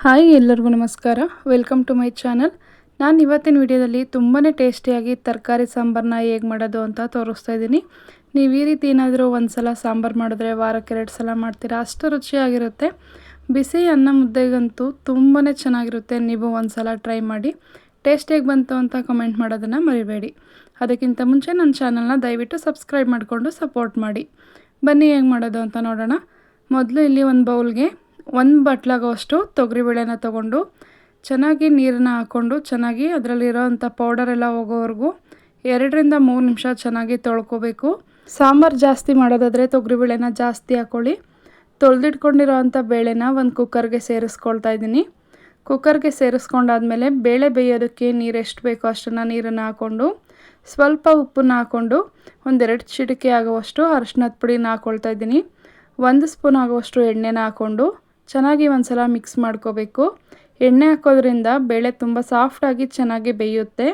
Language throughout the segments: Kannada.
ಹಾಯ್ ಎಲ್ಲರಿಗೂ ನಮಸ್ಕಾರ. Welcome to my channel. ನಾನು ಇವತ್ತಿನ ವಿಡಿಯೋದಲ್ಲಿ ತುಂಬಾ ಟೇಸ್ಟಿಯಾಗಿ ತರಕಾರಿ ಸಾಂಬಾರನ್ನ ಹೇಗೆ ಮಾಡೋದು ಅಂತ ತೋರಿಸ್ತಾ ಇದ್ದೀನಿ. ನೀವು ಈ ರೀತಿ ಏನಾದರೂ ಒಂದು ಸಲ ಸಾಂಬಾರು ಮಾಡಿದ್ರೆ ವಾರಕ್ಕೆ 2 ಸಲ ಮಾಡ್ತೀರಾ, ಅಷ್ಟು ರುಚಿಯಾಗಿರುತ್ತೆ. ಬಿಸಿ ಅನ್ನ ಮುದ್ದೆಗಂತೂ ತುಂಬಾ ಚೆನ್ನಾಗಿರುತ್ತೆ. ನೀವು ಒಂದು ಸಲ ಟ್ರೈ ಮಾಡಿ. ಟೇಸ್ಟ್ ಹೇಗೆ ಬಂತು ಅಂತ ಕಮೆಂಟ್ ಮಾಡೋದನ್ನು ಮರಿಬೇಡಿ. ಅದಕ್ಕಿಂತ ಮುಂಚೆ ನನ್ನ ಚಾನಲ್ನ ದಯವಿಟ್ಟು ಸಬ್ಸ್ಕ್ರೈಬ್ ಮಾಡಿಕೊಂಡು ಸಪೋರ್ಟ್ ಮಾಡಿ. ಬನ್ನಿ ಹೇಗೆ ಮಾಡೋದು ಅಂತ ನೋಡೋಣ. ಮೊದಲು ಇಲ್ಲಿ ಒಂದು ಬೌಲ್ಗೆ 1 ಬಟ್ಲಾಗುವಷ್ಟು ತೊಗರಿಬೇಳೆನ ತೊಗೊಂಡು ಚೆನ್ನಾಗಿ ನೀರನ್ನ ಹಾಕ್ಕೊಂಡು ಚೆನ್ನಾಗಿ ಅದರಲ್ಲಿರೋ ಅಂಥ ಪೌಡರೆಲ್ಲ ಹೋಗೋವರೆಗೂ 2ರಿಂದ 3 ನಿಮಿಷ ಚೆನ್ನಾಗಿ ತೊಳ್ಕೊಬೇಕು. ಸಾಂಬಾರು ಜಾಸ್ತಿ ಮಾಡೋದಾದರೆ ತೊಗರಿಬೇಳೆನ ಜಾಸ್ತಿ ಹಾಕ್ಕೊಳ್ಳಿ. ತೊಳೆದಿಟ್ಕೊಂಡಿರೋ ಅಂಥ ಬೇಳೆನ ಒಂದು ಕುಕ್ಕರ್ಗೆ ಸೇರಿಸ್ಕೊಳ್ತಾ ಇದ್ದೀನಿ. ಕುಕ್ಕರ್ಗೆ ಸೇರಿಸ್ಕೊಂಡಾದ್ಮೇಲೆ ಬೇಳೆ ಬೇಯೋದಕ್ಕೆ ನೀರು ಎಷ್ಟು ಬೇಕೋ ಅಷ್ಟನ್ನು ನೀರನ್ನು ಹಾಕ್ಕೊಂಡು ಸ್ವಲ್ಪ ಉಪ್ಪನ್ನ ಹಾಕ್ಕೊಂಡು 1-2 ಚಿಟಿಕೆ ಆಗುವಷ್ಟು ಅರಿಶಿನದ ಪುಡಿನ ಹಾಕ್ಕೊಳ್ತಾ ಇದ್ದೀನಿ. 1 ಸ್ಪೂನ್ ಆಗುವಷ್ಟು ಎಣ್ಣೆನ ಹಾಕ್ಕೊಂಡು ಚೆನ್ನಾಗಿ ಒಂದು ಸಲ ಮಿಕ್ಸ್ ಮಾಡ್ಕೋಬೇಕು. ಎಣ್ಣೆ ಹಾಕೋದ್ರಿಂದ ಬೇಳೆ ತುಂಬ ಸಾಫ್ಟಾಗಿ ಚೆನ್ನಾಗಿ ಬೇಯುತ್ತೆ.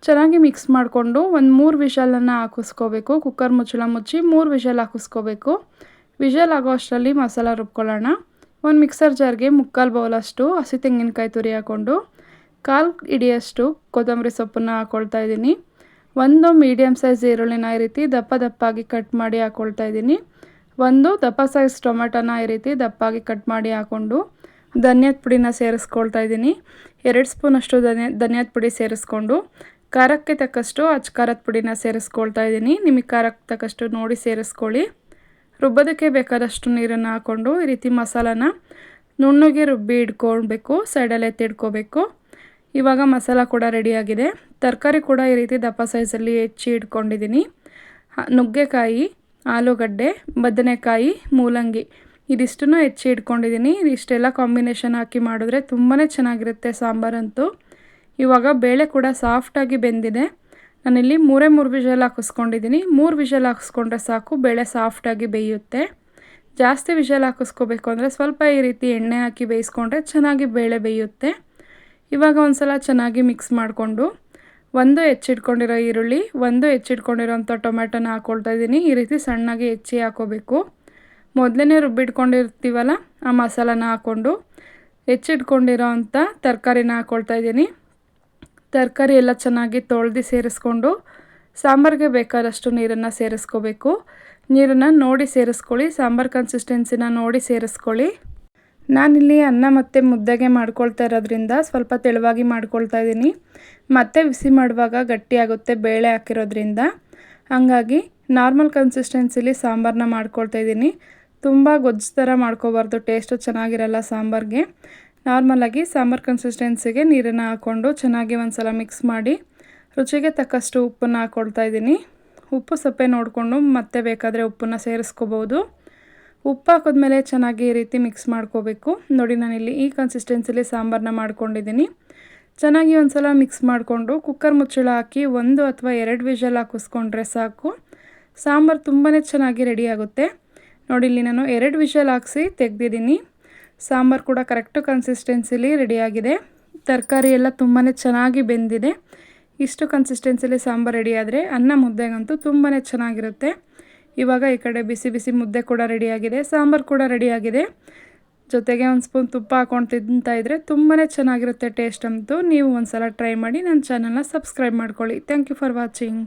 ಚೆನ್ನಾಗಿ ಮಿಕ್ಸ್ ಮಾಡಿಕೊಂಡು ಒಂದು 3 ವಿಷಲನ್ನು ಹಾಕಿಸ್ಕೋಬೇಕು. ಕುಕ್ಕರ್ ಮುಚ್ಚಳ ಮುಚ್ಚಿ 3 ವಿಷಲ್ ಹಾಕಿಸ್ಕೋಬೇಕು. ವಿಷಲ್ ಆಗೋ ಅಷ್ಟರಲ್ಲಿ ಮಸಾಲ ರುಬ್ಕೊಳ್ಳೋಣ. ಒಂದು ಮಿಕ್ಸರ್ ಜಾರ್ಗೆ 3/4 ಬೌಲಷ್ಟು ಹಸಿ ತೆಂಗಿನಕಾಯಿ ತುರಿ ಹಾಕ್ಕೊಂಡು 1/4 ಹಿಡಿಯಷ್ಟು ಕೊತ್ತಂಬರಿ ಸೊಪ್ಪನ್ನು ಹಾಕ್ಕೊಳ್ತಾ ಇದ್ದೀನಿ. 1 ಮೀಡಿಯಮ್ ಸೈಜ್ ಈರುಳ್ಳಿನ ಈ ರೀತಿ ದಪ್ಪ ದಪ್ಪಾಗಿ ಕಟ್ ಮಾಡಿ ಹಾಕ್ಕೊಳ್ತಾ ಇದ್ದೀನಿ. 1 ದಪ್ಪ ಸೈಜ್ ಟೊಮೆಟೊನ ಈ ರೀತಿ ದಪ್ಪಾಗಿ ಕಟ್ ಮಾಡಿ ಹಾಕ್ಕೊಂಡು ಧನಿಯಾದ ಪುಡಿನ ಸೇರಿಸ್ಕೊಳ್ತಾ ಇದ್ದೀನಿ. 2 ಸ್ಪೂನಷ್ಟು ಧನಿಯಾದ ಪುಡಿ ಸೇರಿಸ್ಕೊಂಡು ಖಾರಕ್ಕೆ ತಕ್ಕಷ್ಟು ಖಾರದ ಪುಡಿನ ಸೇರಿಸ್ಕೊಳ್ತಾ ಇದ್ದೀನಿ. ನಿಮಗೆ ಖಾರಕ್ಕೆ ತಕ್ಕಷ್ಟು ನೋಡಿ ಸೇರಿಸ್ಕೊಳ್ಳಿ. ರುಬ್ಬೋದಕ್ಕೆ ಬೇಕಾದಷ್ಟು ನೀರನ್ನು ಹಾಕ್ಕೊಂಡು ಈ ರೀತಿ ಮಸಾಲಾನ ನುಣ್ಣಗೆ ರುಬ್ಬಿ ಇಟ್ಕೊಳ್ಬೇಕು. ಸೈಡಲ್ಲಿ ಎತ್ತಿಡ್ಕೋಬೇಕು. ಇವಾಗ ಮಸಾಲ ಕೂಡ ರೆಡಿಯಾಗಿದೆ. ತರಕಾರಿ ಕೂಡ ಈ ರೀತಿ ದಪ್ಪ ಸೈಜಲ್ಲಿ ಹೆಚ್ಚಿ ಇಟ್ಕೊಂಡಿದ್ದೀನಿ. ನುಗ್ಗೆಕಾಯಿ, ಆಲೂಗಡ್ಡೆ, ಬದನೆಕಾಯಿ, ಮೂಲಂಗಿ ಇದಿಷ್ಟನ್ನು ಹೆಚ್ಚಿ ಇಟ್ಕೊಂಡಿದ್ದೀನಿ. ಇದಿಷ್ಟೆಲ್ಲ ಕಾಂಬಿನೇಷನ್ ಹಾಕಿ ಮಾಡಿದ್ರೆ ತುಂಬಾ ಚೆನ್ನಾಗಿರುತ್ತೆ ಸಾಂಬಾರಂತೂ. ಇವಾಗ ಬೇಳೆ ಕೂಡ ಸಾಫ್ಟಾಗಿ ಬೆಂದಿದೆ. ನಾನಿಲ್ಲಿ 3 ವಿಷಲ್ ಹಾಕಿಸ್ಕೊಂಡಿದ್ದೀನಿ. 3 ವಿಷಲ್ ಹಾಕಿಸ್ಕೊಂಡ್ರೆ ಸಾಕು, ಬೇಳೆ ಸಾಫ್ಟಾಗಿ ಬೇಯುತ್ತೆ. ಜಾಸ್ತಿ ವಿಷಲ್ ಹಾಕಿಸ್ಕೋಬೇಕು ಅಂದರೆ ಸ್ವಲ್ಪ ಈ ರೀತಿ ಎಣ್ಣೆ ಹಾಕಿ ಬೇಯಿಸ್ಕೊಂಡ್ರೆ ಚೆನ್ನಾಗಿ ಬೇಳೆ ಬೇಯುತ್ತೆ. ಇವಾಗ ಒಂದು ಸಲ ಚೆನ್ನಾಗಿ ಮಿಕ್ಸ್ ಮಾಡಿಕೊಂಡು 1 ಹೆಚ್ಚಿಟ್ಕೊಂಡಿರೋ ಈರುಳ್ಳಿ, 1 ಹೆಚ್ಚಿಟ್ಕೊಂಡಿರೋಂಥ ಟೊಮೆಟೊನ ಹಾಕ್ಕೊಳ್ತಾ ಇದ್ದೀನಿ. ಈ ರೀತಿ ಸಣ್ಣಗೆ ಹೆಚ್ಚಿ ಹಾಕೋಬೇಕು. ಮೊದಲೇ ರುಬ್ಬಿಟ್ಕೊಂಡಿರ್ತೀವಲ್ಲ ಆ ಮಸಾಲಾನ ಹಾಕ್ಕೊಂಡು ಹೆಚ್ಚಿಟ್ಕೊಂಡಿರೋ ಅಂಥ ತರಕಾರಿನ ಹಾಕ್ಕೊಳ್ತಾ ಇದ್ದೀನಿ. ತರಕಾರಿ ಎಲ್ಲ ಚೆನ್ನಾಗಿ ತೊಳೆದು ಸೇರಿಸ್ಕೊಂಡು ಸಾಂಬಾರಿಗೆ ಬೇಕಾದಷ್ಟು ನೀರನ್ನು ಸೇರಿಸ್ಕೋಬೇಕು. ನೀರನ್ನು ನೋಡಿ ಸೇರಿಸ್ಕೊಳ್ಳಿ. ಸಾಂಬಾರು ಕನ್ಸಿಸ್ಟೆನ್ಸಿನ ನೋಡಿ ಸೇರಿಸ್ಕೊಳ್ಳಿ. ನಾನಿಲ್ಲಿ ಅನ್ನ ಮತ್ತು ಮುದ್ದೆಗೆ ಮಾಡ್ಕೊಳ್ತಾ ಇರೋದ್ರಿಂದ ಸ್ವಲ್ಪ ತೆಳುವಾಗಿ ಮಾಡ್ಕೊಳ್ತಾ ಇದ್ದೀನಿ. ಮತ್ತೆ ಬಿಸಿ ಮಾಡುವಾಗ ಗಟ್ಟಿಯಾಗುತ್ತೆ ಬೇಳೆ ಹಾಕಿರೋದ್ರಿಂದ. ಹಾಗಾಗಿ ನಾರ್ಮಲ್ ಕನ್ಸಿಸ್ಟೆನ್ಸಿಲಿ ಸಾಂಬಾರನ್ನ ಮಾಡ್ಕೊಳ್ತಾ ಇದ್ದೀನಿ. ತುಂಬ ಗೊಜ್ಜು ಥರ ಮಾಡ್ಕೋಬಾರ್ದು, ಟೇಸ್ಟು ಚೆನ್ನಾಗಿರಲ್ಲ ಸಾಂಬಾರಿಗೆ. ನಾರ್ಮಲಾಗಿ ಸಾಂಬಾರು ಕನ್ಸಿಸ್ಟೆನ್ಸಿಗೆ ನೀರನ್ನು ಹಾಕ್ಕೊಂಡು ಚೆನ್ನಾಗಿ ಒಂದು ಸಲ ಮಿಕ್ಸ್ ಮಾಡಿ ರುಚಿಗೆ ತಕ್ಕಷ್ಟು ಉಪ್ಪನ್ನು ಹಾಕ್ಕೊಳ್ತಾ ಇದ್ದೀನಿ. ಉಪ್ಪು ಸಪ್ಪೆ ನೋಡಿಕೊಂಡು ಮತ್ತೆ ಬೇಕಾದರೆ ಉಪ್ಪನ್ನು ಸೇರಿಸ್ಕೋಬೋದು. ಉಪ್ಪು ಹಾಕಿದ್ಮೇಲೆ ಚೆನ್ನಾಗಿ ಈ ರೀತಿ ಮಿಕ್ಸ್ ಮಾಡ್ಕೋಬೇಕು. ನೋಡಿ, ನಾನಿಲ್ಲಿ ಈ ಕನ್ಸಿಸ್ಟೆನ್ಸಿಲಿ ಸಾಂಬಾರನ್ನ ಮಾಡ್ಕೊಂಡಿದ್ದೀನಿ. ಚೆನ್ನಾಗಿ ಒಂದು ಸಲ ಮಿಕ್ಸ್ ಮಾಡಿಕೊಂಡು ಕುಕ್ಕರ್ ಮುಚ್ಚಳ ಹಾಕಿ 1 ಅಥವಾ 2 ವಿಷಲ್ ಹಾಕಿಸ್ಕೊಂಡ್ರೆ ಸಾಕು. ಸಾಂಬಾರು ತುಂಬಾ ಚೆನ್ನಾಗಿ ರೆಡಿಯಾಗುತ್ತೆ. ನೋಡಿ, ಇಲ್ಲಿ ನಾನು 2 ವಿಷಲ್ ಹಾಕಿಸಿ ತೆಗೆದಿದ್ದೀನಿ. ಸಾಂಬಾರು ಕೂಡ ಕರೆಕ್ಟು ಕನ್ಸಿಸ್ಟೆನ್ಸಿಲಿ ರೆಡಿಯಾಗಿದೆ. ತರಕಾರಿ ಎಲ್ಲ ತುಂಬಾ ಚೆನ್ನಾಗಿ ಬೆಂದಿದೆ. ಇಷ್ಟು ಕನ್ಸಿಸ್ಟೆನ್ಸಿಲಿ ಸಾಂಬಾರು ರೆಡಿಯಾದರೆ ಅನ್ನ ಮುದ್ದೆಗಂತೂ ತುಂಬಾ ಚೆನ್ನಾಗಿರುತ್ತೆ. ಇವಾಗ ಈ ಕಡೆ ಬಿಸಿ ಬಿಸಿ ಮುದ್ದೆ ಕೂಡ ರೆಡಿಯಾಗಿದೆ, ಸಾಂಬಾರು ಕೂಡ ರೆಡಿಯಾಗಿದೆ. ಜೊತೆಗೆ 1 ಸ್ಪೂನ್ ತುಪ್ಪ ಹಾಕ್ಕೊಂಡು ತಿಂತಾಯಿದ್ರೆ ತುಂಬಾ ಚೆನ್ನಾಗಿರುತ್ತೆ ಟೇಸ್ಟ್ ಅಂತೂ. ನೀವು ಒಂದು ಸಲ ಟ್ರೈ ಮಾಡಿ. ನನ್ನ ಚಾನಲ್ನ ಸಬ್ಸ್ಕ್ರೈಬ್ ಮಾಡ್ಕೊಳ್ಳಿ. Thank you for watching.